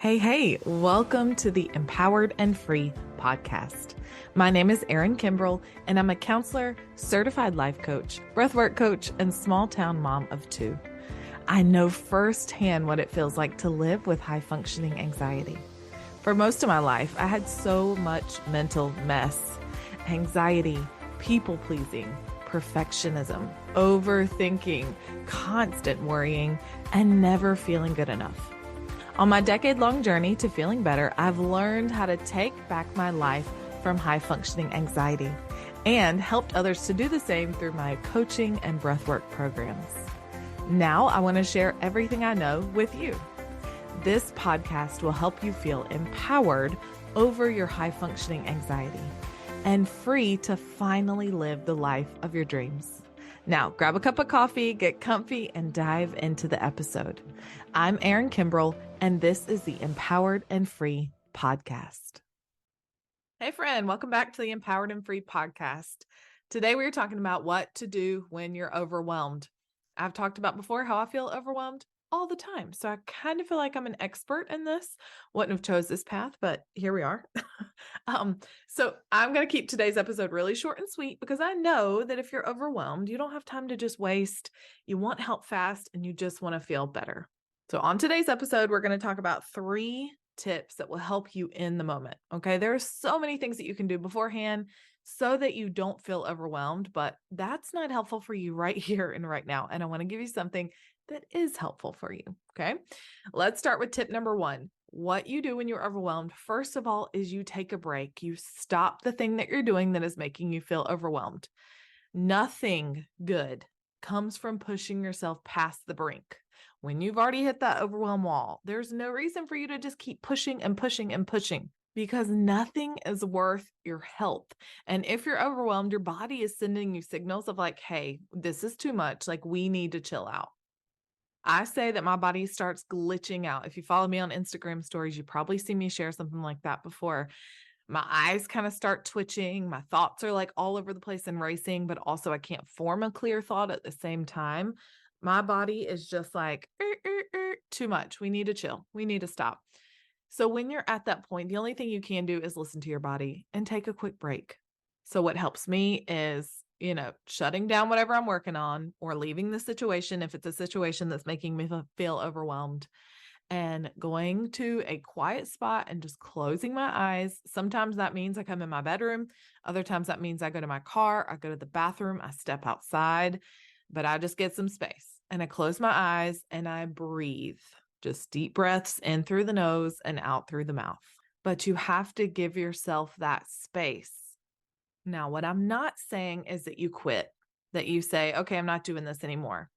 Hey, welcome to the Empowered and Free podcast. My name is Erin Kimbrell, and I'm a counselor, certified life coach, breathwork coach, and small town mom of two. I know firsthand what it feels like to live with high functioning anxiety. For most of my life, I had so much mental mess, anxiety, people pleasing, perfectionism, overthinking, constant worrying, and never feeling good enough. On my decade-long journey to feeling better, I've learned how to take back my life from high-functioning anxiety and helped others to do the same through my coaching and breathwork programs. Now I want to share everything I know with you. This podcast will help you feel empowered over your high-functioning anxiety and free to finally live the life of your dreams. Now, grab a cup of coffee, get comfy, and dive into the episode. I'm Erin Kimbrell, and this is the Empowered and Free podcast. Hey, friend, welcome back to the Empowered and Free podcast. Today, we're talking about what to do when you're overwhelmed. I've talked about before how I feel overwhelmed all the time. So I kind of feel like I'm an expert in this. Wouldn't have chose this path, but here we are. So I'm going to keep today's episode really short and sweet because I know that if you're overwhelmed, you don't have time to just waste. You want help fast and you just want to feel better. So on today's episode, we're going to talk about 3 tips that will help you in the moment. Okay. There are so many things that you can do beforehand so that you don't feel overwhelmed, but that's not helpful for you right here and right now. And I want to give you something that is helpful for you. Okay. Let's start with tip number 1. What you do when you're overwhelmed, first of all, is you take a break. You stop the thing that you're doing that is making you feel overwhelmed. Nothing good comes from pushing yourself past the brink. When you've already hit that overwhelm wall, there's no reason for you to just keep pushing and pushing and pushing because nothing is worth your health. And if you're overwhelmed, your body is sending you signals of like, hey, this is too much. Like, we need to chill out. I say that my body starts glitching out. If you follow me on Instagram stories, you probably see me share something like that before. My eyes kind of start twitching. My thoughts are like all over the place and racing, but also I can't form a clear thought at the same time. My body is just like, too much. We need to chill. We need to stop. So when you're at that point, the only thing you can do is listen to your body and take a quick break. So what helps me is, shutting down whatever I'm working on or leaving the situation if it's a situation that's making me feel overwhelmed and going to a quiet spot and just closing my eyes. Sometimes that means I come in my bedroom. Other times that means I go to my car, I go to the bathroom, I step outside, but I just get some space and I close my eyes and I breathe. Just deep breaths in through the nose and out through the mouth. But you have to give yourself that space. Now, what I'm not saying is that you quit, that you say, okay, I'm not doing this anymore.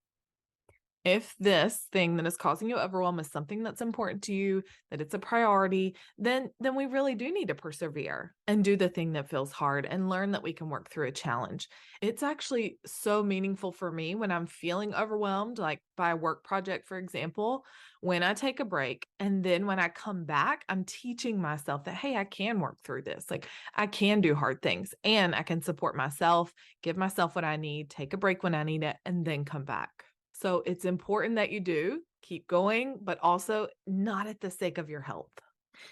If this thing that is causing you overwhelm is something that's important to you, that it's a priority, then we really do need to persevere and do the thing that feels hard and learn that we can work through a challenge. It's actually so meaningful for me when I'm feeling overwhelmed, like by a work project, for example, when I take a break and then when I come back, I'm teaching myself that, hey, I can work through this. Like I can do hard things and I can support myself, give myself what I need, take a break when I need it, and then come back. So it's important that you do keep going, but also not at the sake of your health.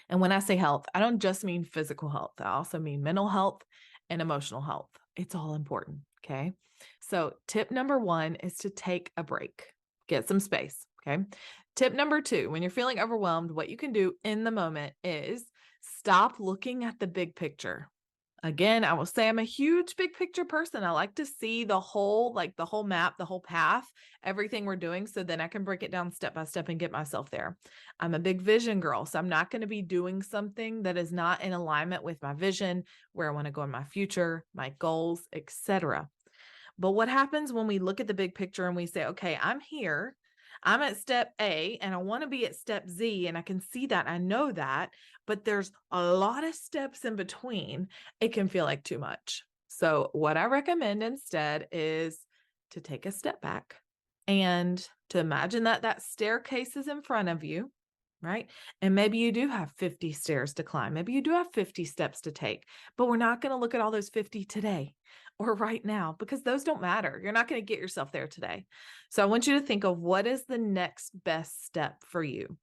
And when I say health, I don't just mean physical health. I also mean mental health and emotional health. It's all important. Okay. So tip number 1 is to take a break, get some space. Okay. Tip number 2, when you're feeling overwhelmed, what you can do in the moment is stop looking at the big picture. Again, I will say I'm a huge big picture person. I like to see the whole map, the whole path, everything we're doing. So then I can break it down step by step and get myself there. I'm a big vision girl. So I'm not going to be doing something that is not in alignment with my vision, where I want to go in my future, my goals, etc. But what happens when we look at the big picture and we say, okay, I'm here. I'm at step A and I want to be at step Z, and I can see that. I know that, but there's a lot of steps in between. It can feel like too much. So what I recommend instead is to take a step back and to imagine that that staircase is in front of you, right? And maybe you do have 50 stairs to climb. Maybe you do have 50 steps to take, but we're not going to look at all those 50 today or right now because those don't matter. You're not going to get yourself there today. So I want you to think of what is the next best step for you.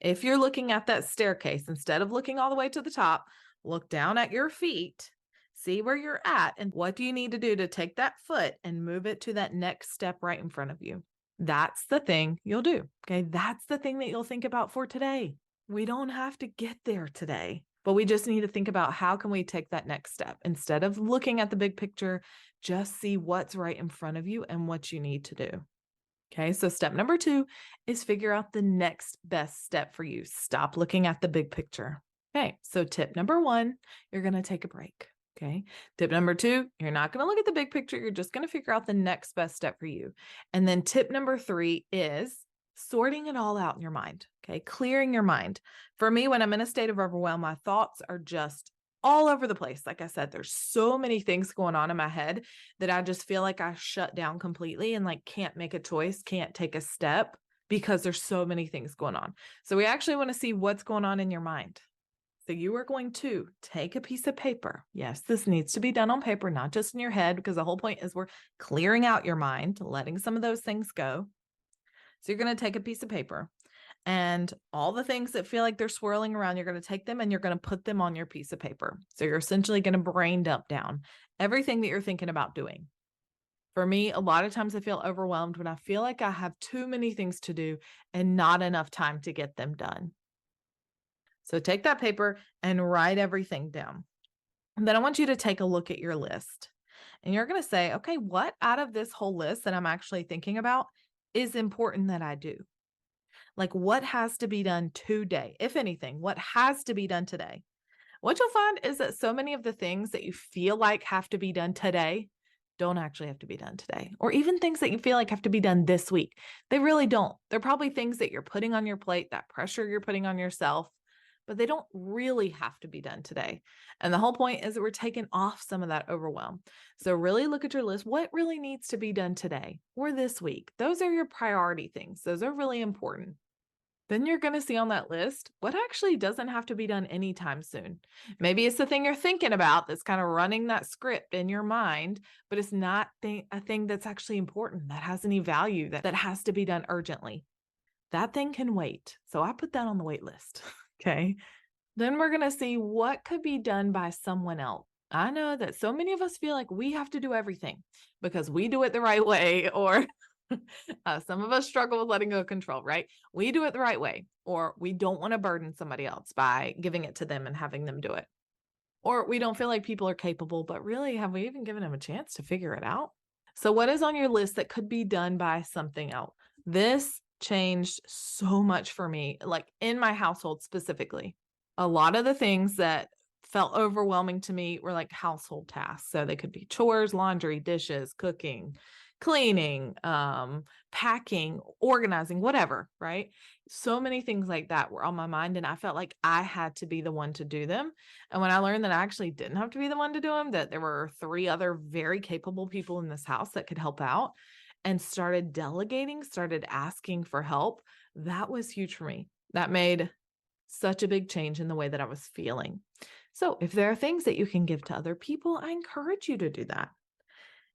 If you're looking at that staircase, instead of looking all the way to the top, look down at your feet, see where you're at, and what do you need to do to take that foot and move it to that next step right in front of you. That's the thing you'll do. Okay. That's the thing that you'll think about for today. We don't have to get there today, but we just need to think about how can we take that next step. Instead of looking at the big picture, just see what's right in front of you and what you need to do. Okay, so step number 2 is figure out the next best step for you. Stop looking at the big picture. Okay, so tip number 1, you're going to take a break. Okay, tip number 2, you're not going to look at the big picture. You're just going to figure out the next best step for you. And then tip number 3 is sorting it all out in your mind. Okay, clearing your mind. For me, when I'm in a state of overwhelm, my thoughts are just all over the place. Like I said, there's so many things going on in my head that I just feel like I shut down completely and like can't make a choice, can't take a step because there's so many things going on. So we actually want to see what's going on in your mind. So you are going to take a piece of paper. Yes, this needs to be done on paper, not just in your head, because the whole point is we're clearing out your mind, letting some of those things go. So you're going to take a piece of paper and all the things that feel like they're swirling around, you're going to take them and you're going to put them on your piece of paper. So you're essentially going to brain dump down everything that you're thinking about doing. For me, a lot of times I feel overwhelmed when I feel like I have too many things to do and not enough time to get them done. So take that paper and write everything down. And then I want you to take a look at your list. And you're going to say, okay, what out of this whole list that I'm actually thinking about is important that I do? Like what has to be done today? If anything, what has to be done today? What you'll find is that so many of the things that you feel like have to be done today don't actually have to be done today. Or even things that you feel like have to be done this week. They really don't. They're probably things that you're putting on your plate, that pressure you're putting on yourself, but they don't really have to be done today. And the whole point is that we're taking off some of that overwhelm. So really look at your list. What really needs to be done today or this week? Those are your priority things. Those are really important. Then you're going to see on that list what actually doesn't have to be done anytime soon. Maybe it's the thing you're thinking about that's kind of running that script in your mind, but it's not a thing that's actually important, that has any value, that has to be done urgently. That thing can wait. So I put that on the wait list. Okay. Then we're going to see what could be done by someone else. I know that so many of us feel like we have to do everything because we do it the right way, or some of us struggle with letting go of control, right? We do it the right way, or we don't want to burden somebody else by giving it to them and having them do it. Or we don't feel like people are capable, but really, have we even given them a chance to figure it out? So what is on your list that could be done by something else? This changed so much for me, like in my household specifically. A lot of the things that felt overwhelming to me were like household tasks. So they could be chores, laundry, dishes, cooking, cleaning, packing, organizing, whatever, right? So many things like that were on my mind, and I felt like I had to be the one to do them. And when I learned that I actually didn't have to be the one to do them, that there were 3 other very capable people in this house that could help out, and started delegating, started asking for help, that was huge for me. That made such a big change in the way that I was feeling. So if there are things that you can give to other people, I encourage you to do that.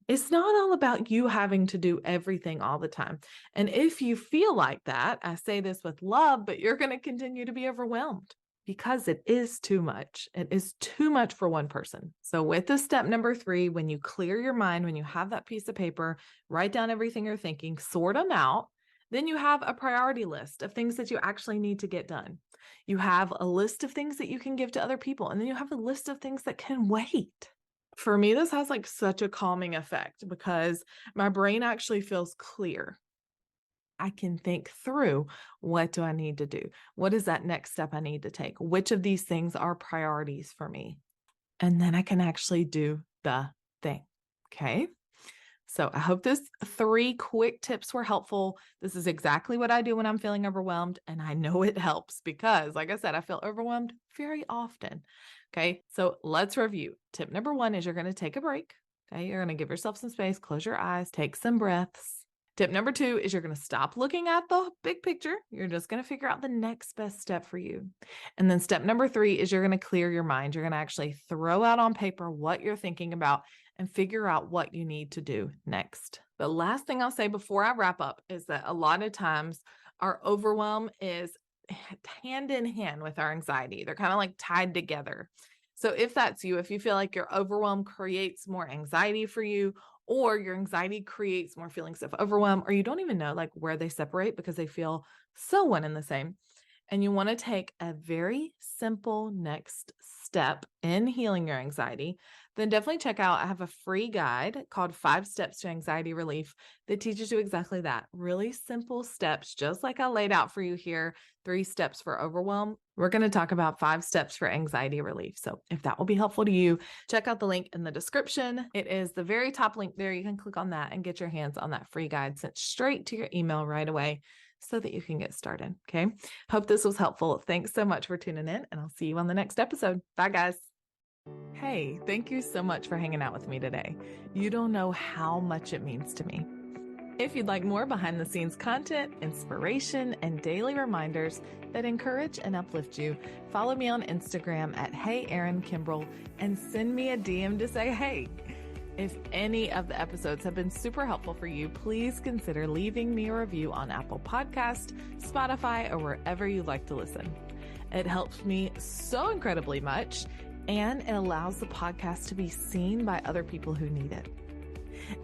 It's not all about you having to do everything all the time. And if you feel like that, I say this with love, but you're going to continue to be overwhelmed because it is too much. It is too much for one person. So with the step number 3, when you clear your mind, when you have that piece of paper, write down everything you're thinking, sort them out, then you have a priority list of things that you actually need to get done. You have a list of things that you can give to other people, and then you have a list of things that can wait. For me, this has like such a calming effect because my brain actually feels clear. I can think through, what do I need to do? What is that next step I need to take? Which of these things are priorities for me? And then I can actually do the thing. Okay. So I hope those 3 quick tips were helpful. This is exactly what I do when I'm feeling overwhelmed. And I know it helps because, like I said, I feel overwhelmed very often. Okay. So let's review. Tip number 1 is you're going to take a break. Okay. You're going to give yourself some space, close your eyes, take some breaths. Tip number 2 is you're going to stop looking at the big picture. You're just going to figure out the next best step for you. And then step number 3 is you're going to clear your mind. You're going to actually throw out on paper what you're thinking about and figure out what you need to do next. The last thing I'll say before I wrap up is that a lot of times our overwhelm is hand in hand with our anxiety. They're kind of like tied together. So if that's you, if you feel like your overwhelm creates more anxiety for you, or your anxiety creates more feelings of overwhelm, or you don't even know like where they separate because they feel so one and the same, and you want to take a very simple next step in healing your anxiety, then definitely check out, I have a free guide called 5 Steps to Anxiety Relief that teaches you exactly that. Really simple steps, just like I laid out for you here, 3 steps for overwhelm. We're going to talk about 5 steps for anxiety relief. So if that will be helpful to you, check out the link in the description. It is the very top link there. You can click on that and get your hands on that free guide sent straight to your email right away so that you can get started. Okay. Hope this was helpful. Thanks so much for tuning in, and I'll see you on the next episode. Bye, guys. Hey, thank you so much for hanging out with me today. You don't know how much it means to me. If you'd like more behind the scenes content, inspiration, and daily reminders that encourage and uplift you, follow me on Instagram at Hey Erin Kimbrell and send me a DM to say hey. If any of the episodes have been super helpful for you, please consider leaving me a review on Apple Podcast, Spotify, or wherever you like to listen. It helps me so incredibly much, and it allows the podcast to be seen by other people who need it.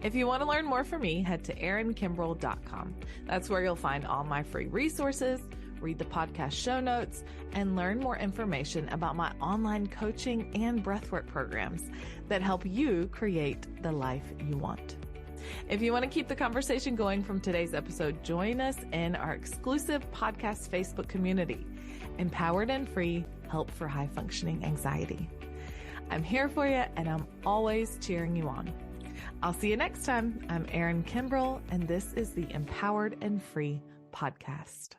If you want to learn more from me, head to erinkimbrell.com. That's where you'll find all my free resources, read the podcast show notes, and learn more information about my online coaching and breathwork programs that help you create the life you want. If you want to keep the conversation going from today's episode, join us in our exclusive podcast Facebook community, Empowered and Free, Help for High Functioning Anxiety. I'm here for you, and I'm always cheering you on. I'll see you next time. I'm Erin Kimbrell, and this is the Empowered and Free podcast.